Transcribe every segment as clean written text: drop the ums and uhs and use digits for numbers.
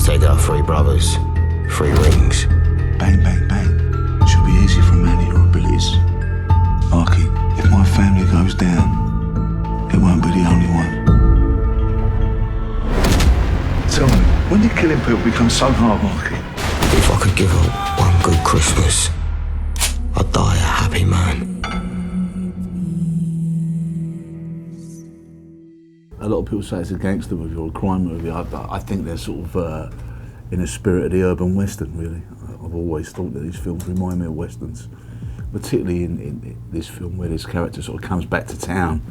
Say there are three brothers, three rings. Bang, bang, bang. Should be easy for a man of your abilities. Marky, if my family goes down, it won't be the only one. Tell me, when did killing people become so hard, Marky? If I could give up one good Christmas, I'd die a happy man. A lot of people say it's a gangster movie or a crime movie. I think they're sort of in the spirit of the urban western, really. I've always thought that these films remind me of westerns, particularly in this film where this character sort of comes back to town.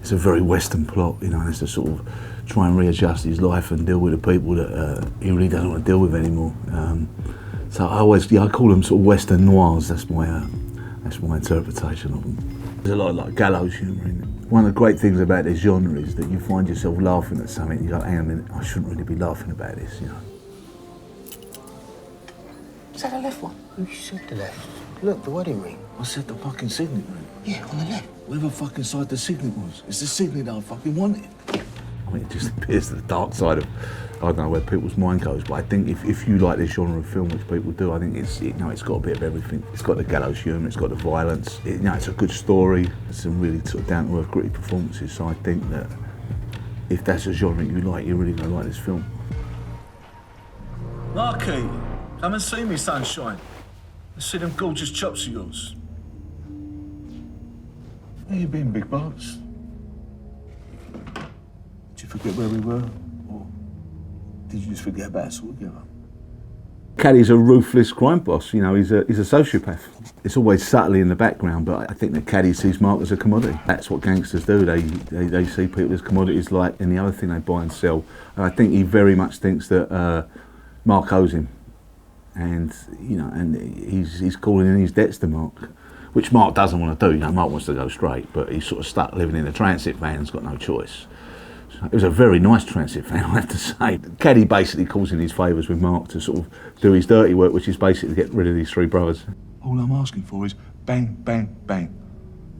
It's a very western plot, you know, and it's to sort of try and readjust his life and deal with the people that he really doesn't want to deal with anymore. So I call them sort of western noirs. That's my interpretation of them. There's a lot of like gallows humour in it. One of the great things about this genre is that you find yourself laughing at something, you go, hang on a minute, I shouldn't really be laughing about this, you know. Is that the left one? You said the left. Look, the wedding ring. I said the fucking signet ring. Yeah, on the left. Whatever fucking side the signet was. It's the signet that I fucking wanted. I mean, it just appears to the dark side of, I don't know where people's mind goes, but I think if you like this genre of film, which people do, I think it's got a bit of everything. It's got the gallows humour, it's got the violence, it's a good story, it's some really sort of down-to-earth, gritty performances, so I think that if that's a genre you like, you're really going to like this film. Marky, come and see me, sunshine. Let's see them gorgeous chops of yours. Where you been, big boss? Did you forget where we were? Or did you just forget about us altogether? Caddy's a ruthless crime boss, you know, he's a sociopath. It's always subtly in the background, but I think that Caddy sees Mark as a commodity. That's what gangsters do, they see people as commodities like any other thing they buy and sell. And I think he very much thinks that Mark owes him. And, you know, and he's calling in his debts to Mark, which Mark doesn't want to do. You know, Mark wants to go straight, but he's sort of stuck living in a transit van and's got no choice. It was a very nice transit van, I have to say. Caddy basically calls in his favours with Mark to sort of do his dirty work, which is basically to get rid of these three brothers. All I'm asking for is bang, bang, bang.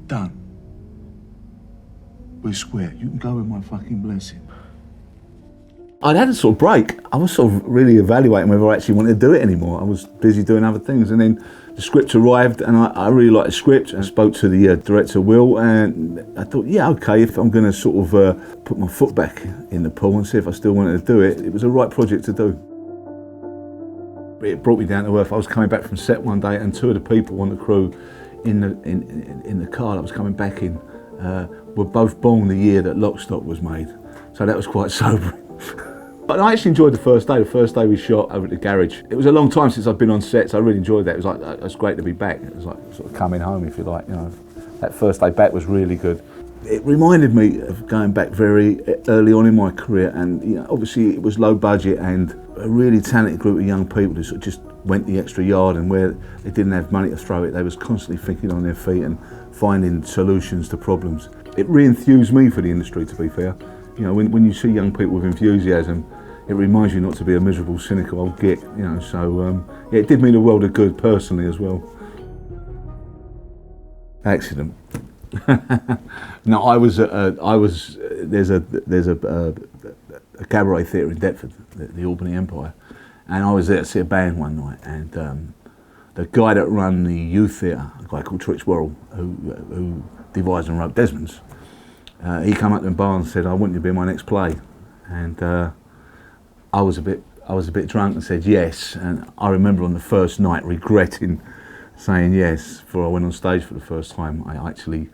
Done. We're square. You can go with my fucking blessing. I'd had a sort of break. I was sort of really evaluating whether I actually wanted to do it anymore. I was busy doing other things, and then the script arrived, and I really liked the script. I spoke to the director, Will, and I thought, yeah, okay, if I'm going to sort of put my foot back in the pool and see if I still wanted to do it, it was the right project to do. It brought me down to earth. I was coming back from set one day, and two of the people on the crew in the car that I was coming back in were both born the year that Lock Stock was made, so that was quite sobering. But I actually enjoyed the first day. The first day we shot over at the garage. It was a long time since I'd been on set, so I really enjoyed that. It was like, it was great to be back. It was like sort of coming home, if you like, you know. That first day back was really good. It reminded me of going back very early on in my career, and you know, obviously it was low budget and a really talented group of young people who sort of just went the extra yard, and where they didn't have money to throw it, they was constantly thinking on their feet and finding solutions to problems. It re-enthused me for the industry, to be fair. You know, when you see young people with enthusiasm, it reminds you not to be a miserable, cynical old git, you know, so yeah, it did me the world of good personally as well. Accident. No, there's a cabaret theatre in Deptford, the Albany Empire, and I was there to see a band one night, and the guy that ran the youth theatre, a guy called Trix Worrell, who devised and wrote Desmond's, he came up to the bar and said, I want you to be in my next play. And I was a bit drunk and said yes. And I remember on the first night regretting saying yes before I went on stage for the first time. I actually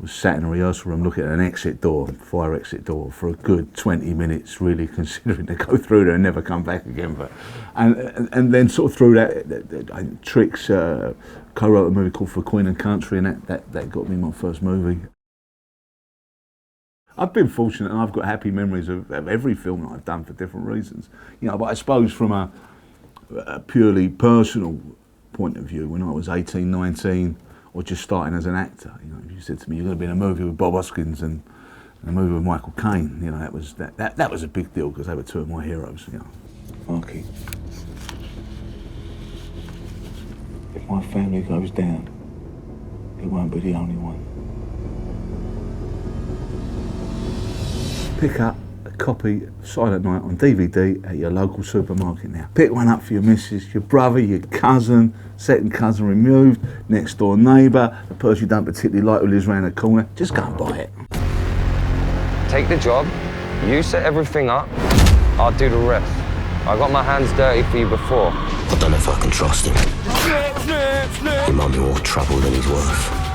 was sat in a rehearsal room looking at an exit door, fire exit door, for a good 20 minutes, really considering to go through there and never come back again. But and then sort of through that, Trix co-wrote a movie called For Queen and Country, and that got me my first movie. I've been fortunate, and I've got happy memories of every film that I've done for different reasons. You know, but I suppose from a purely personal point of view, when I was 18, 19, or just starting as an actor, you know, if you said to me, you're going to be in a movie with Bob Hoskins and a movie with Michael Caine, you know, that was a big deal, because they were two of my heroes, you know. Marky, if my family goes down, it won't be the only one. Pick up a copy of Silent Night on DVD at your local supermarket now. Pick one up for your missus, your brother, your cousin, second cousin removed, next door neighbour, the person you don't particularly like who lives around the corner. Just go and buy it. Take the job, you set everything up, I'll do the rest. I got my hands dirty for you before. I don't know if I can trust him. He might be more trouble than he's worth.